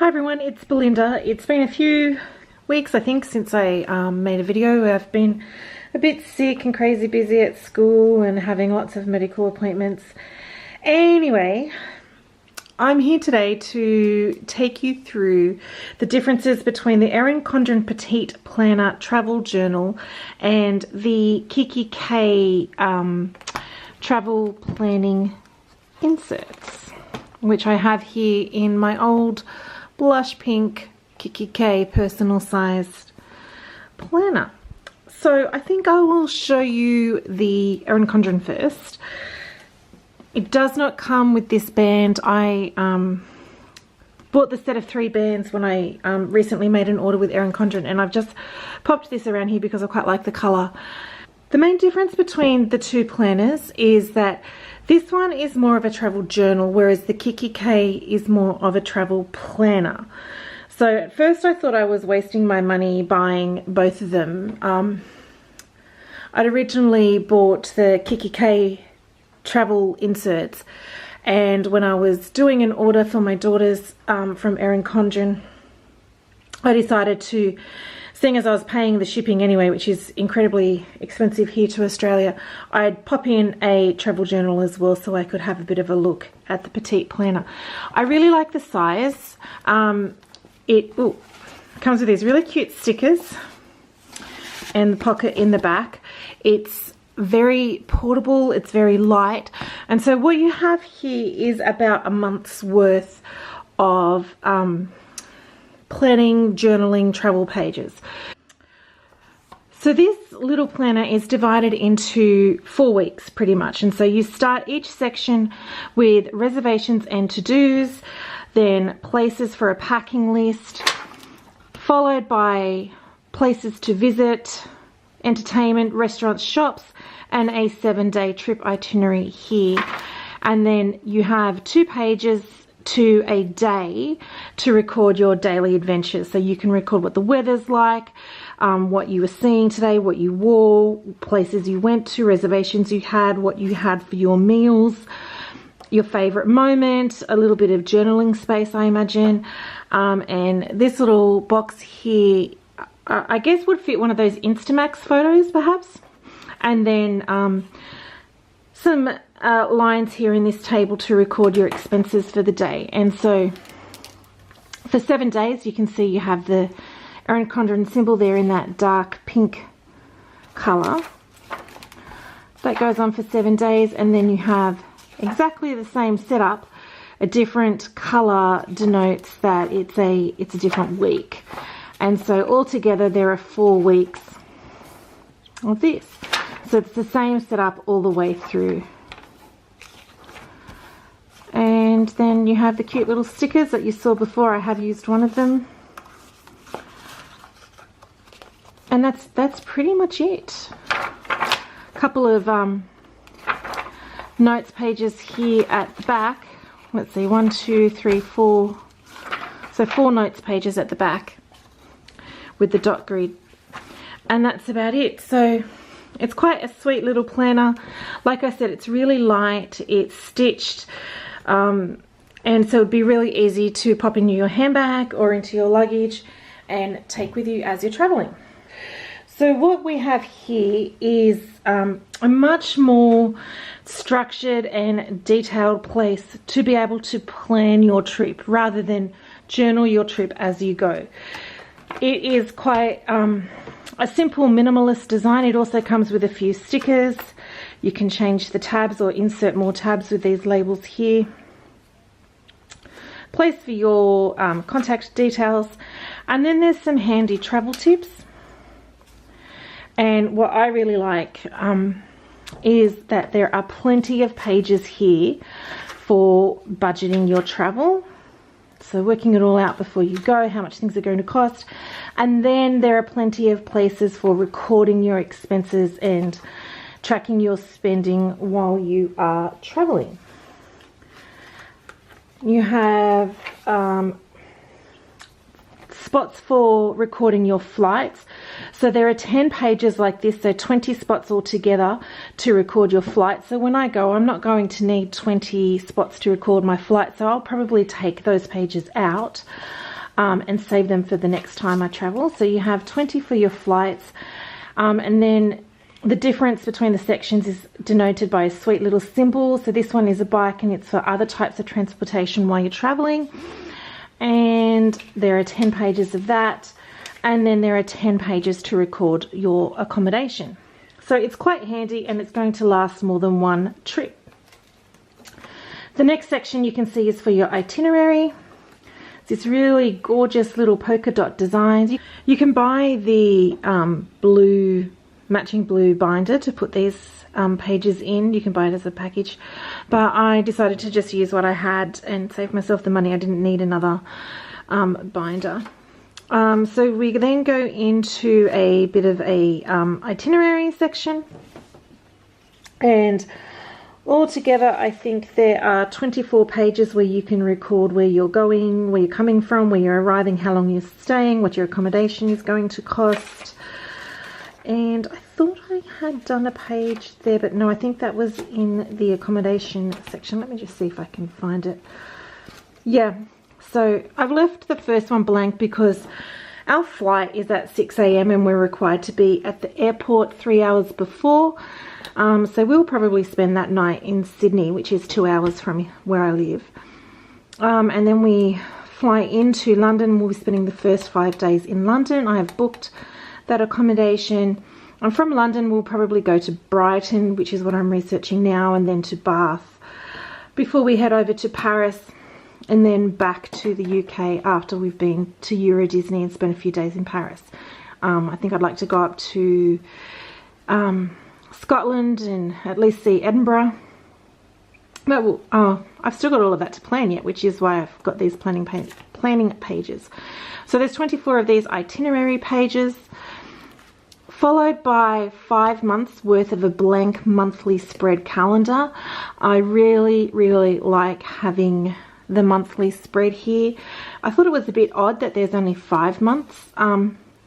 Hi everyone, it's Belinda. It's been a few weeks, I think, since I made a video. I've been a bit sick and crazy busy at school and having lots of medical appointments. Anyway, I'm here today to take you through the differences between the Erin Condren Petite Planner travel journal and the Kikki-k travel planning inserts, which I have here in my old blush pink Kikki-k personal sized planner. So I think I will show you the Erin Condren first. It does not come with this band. I bought the set of 3 bands when I recently made an order with Erin Condren, and I've just popped this around here because I quite like the colour. The main difference between the two planners is that this one is more of a travel journal, whereas the Kikki-k is more of a travel planner. So at first I thought I was wasting my money buying both of them. I'd originally bought the Kikki-k travel inserts, and when I was doing an order for my daughters from Erin Condren, I decided to, seeing as I was paying the shipping anyway, which is incredibly expensive here to Australia, I'd pop in a travel journal as well so I could have a bit of a look at the Petite Planner. I really like the size. It comes with these really cute stickers and the pocket in the back. It's very portable, it's very light, and so what you have here is about a month's worth of planning, journaling, travel pages. So this little planner is divided into 4 weeks pretty much, and so you start each section with reservations and to-dos, then places for a packing list, followed by places to visit, entertainment, restaurants, shops, and a 7-day trip itinerary here. And then you have 2 pages to a day to record your daily adventures. So you can record what the weather's like, what you were seeing today, what you wore, places you went to, reservations you had, what you had for your meals, your favorite moment, a little bit of journaling space, I imagine. And this little box here, I guess would fit one of those Instamax photos perhaps. And then some lines here in this table to record your expenses for the day. And so for 7 days, you can see you have the Erin Condren symbol there in that dark pink color. That goes on for 7 days, and then you have exactly the same setup. A different color denotes that it's a different week. And so altogether there are 4 weeks of this. So it's the same setup all the way through. And then you have the cute little stickers that you saw before. I have used one of them. And that's pretty much it. A couple of notes pages here at the back. Let's see, 1, 2, 3, 4. So 4 notes pages at the back with the dot grid. And that's about it. So it's quite a sweet little planner. Like I said, it's really light, it's stitched, and so it'd be really easy to pop into your handbag or into your luggage and take with you as you're traveling. So what we have here is a much more structured and detailed place to be able to plan your trip rather than journal your trip as you go. It is quite a simple minimalist design. It also comes with a few stickers. You can change the tabs or insert more tabs with these labels here. Place for your contact details. And then there's some handy travel tips. And what I really like is that there are plenty of pages here for budgeting your travel. So working it all out before you go, how much things are going to cost. And then there are plenty of places for recording your expenses and tracking your spending while you are traveling. You have spots for recording your flights. So there are 10 pages like this, so 20 spots altogether to record your flight. So when I go, I'm not going to need 20 spots to record my flight, so I'll probably take those pages out. and save them for the next time I travel. So you have 20 for your flights, and then the difference between the sections is denoted by a sweet little symbol. So this one is a bike and it's for other types of transportation while you're traveling. And there are 10 pages of that. And then there are 10 pages to record your accommodation. So it's quite handy and it's going to last more than one trip. The next section you can see is for your itinerary. This really gorgeous little polka dot designs. You can buy the matching blue binder to put these pages in. You can buy it as a package, but I decided to just use what I had and save myself the money. I didn't need another binder. So we then go into a bit of a itinerary section, and altogether I think there are 24 pages where you can record where you're going, where you're coming from, where you're arriving, how long you're staying, what your accommodation is going to cost. And I thought I had done a page there, but no, I think that was in the accommodation section. Let me just see if I can find it. Yeah, so I've left the first one blank because our flight is at 6 AM and we're required to be at the airport 3 hours before. So we'll probably spend that night in Sydney, which is 2 hours from where I live. And then we fly into London. We'll be spending the first 5 days in London. I have booked that accommodation. And from London we'll probably go to Brighton, which is what I'm researching now, and then to Bath before we head over to Paris, and then back to the UK after we've been to Euro Disney and spent a few days in Paris. I think I'd like to go up to Scotland and at least see Edinburgh. But I've still got all of that to plan yet, which is why I've got these planning pages. So there's 24 of these itinerary pages, followed by 5 months worth of a blank monthly spread calendar. I really like having the monthly spread here. I thought it was a bit odd that there's only 5 months,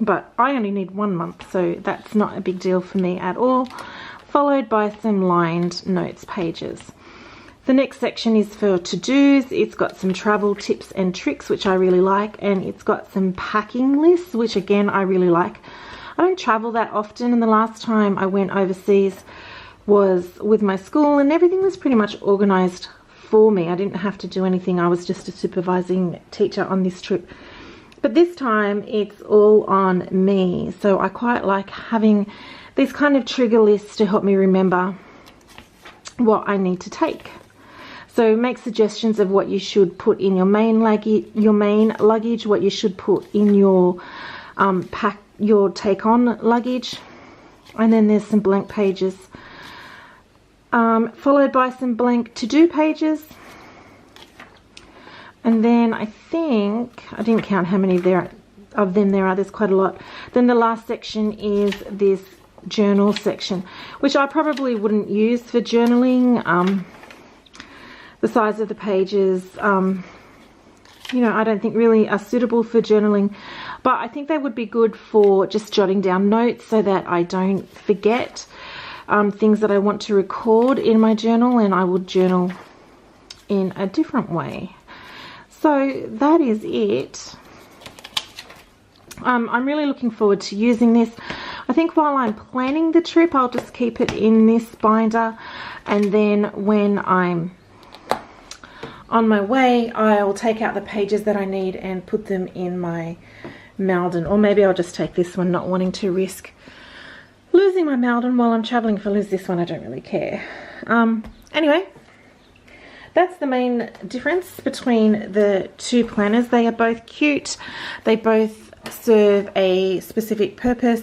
but I only need 1 month, so that's not a big deal for me at all. Followed by some lined notes pages. The next section is for to-dos. It's got some travel tips and tricks, which I really like, and it's got some packing lists, which again I really like. I don't travel that often, and the last time I went overseas was with my school and everything was pretty much organized for me. I didn't have to do anything. I was just a supervising teacher on this trip. But this time it's all on me. So I quite like having these kind of trigger lists to help me remember what I need to take. So make suggestions of what you should put in your main luggage, what you should put in your your take-on luggage, and then there's some blank pages, followed by some blank to-do pages, and then I think, I didn't count how many of them there are, there's quite a lot. Then the last section is this journal section, which I probably wouldn't use for journaling. The size of the pages, you know, I don't think really are suitable for journaling, but I think they would be good for just jotting down notes so that I don't forget things that I want to record in my journal, and I would journal in a different way. So that is it. I'm really looking forward to using this. I think while I'm planning the trip, I'll just keep it in this binder, and then when I'm on my way, I'll take out the pages that I need and put them in my Malden. Or maybe I'll just take this one, not wanting to risk losing my Malden while I'm traveling. If I lose this one, I don't really care. Anyway, that's the main difference between the two planners. They are both cute. They both serve a specific purpose.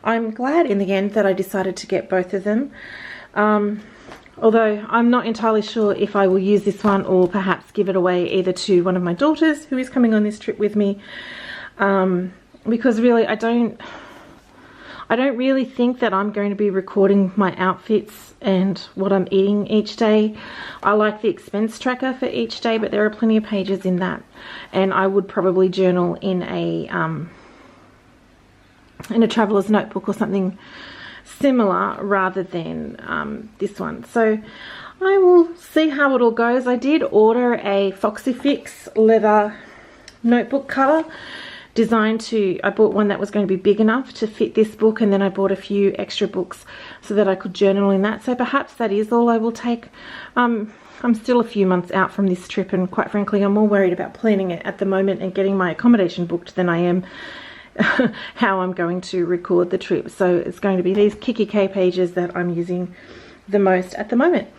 I'm glad in the end that I decided to get both of them. Although I'm not entirely sure if I will use this one or perhaps give it away either to one of my daughters who is coming on this trip with me, because really I don't really think that I'm going to be recording my outfits and what I'm eating each day. I like the expense tracker for each day, but there are plenty of pages in that, and I would probably journal in a traveler's notebook or something similar rather than this one. So I will see how it all goes. I did order a Foxy Fix leather notebook cover designed to, I bought one that was going to be big enough to fit this book, and then I bought a few extra books so that I could journal in that. So perhaps that is all I will take. I'm still a few months out from this trip, and quite frankly I'm more worried about planning it at the moment and getting my accommodation booked than I am how I'm going to record the trip. So it's going to be these Kikki-k pages that I'm using the most at the moment.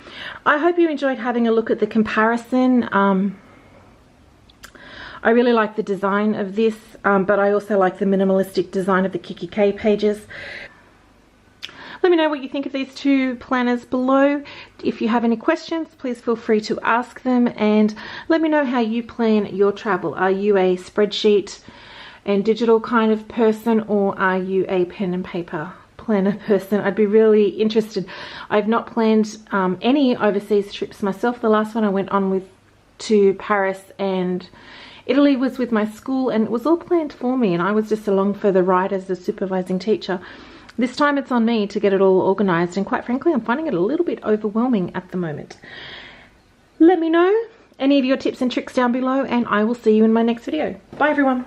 I hope you enjoyed having a look at the comparison. I really like the design of this, but I also like the minimalistic design of the Kikki-k pages. Let me know what you think of these two planners below. If you have any questions, please feel free to ask them, and let me know how you plan your travel. Are you a spreadsheet and digital kind of person, or are you a pen and paper planner person? I'd be really interested. I've not planned any overseas trips myself. The last one I went on with to Paris and Italy was with my school, and it was all planned for me, and I was just along for the ride as the supervising teacher. This time it's on me to get it all organized, and quite frankly I'm finding it a little bit overwhelming at the moment. Let me know any of your tips and tricks down below, and I will see you in my next video. Bye everyone.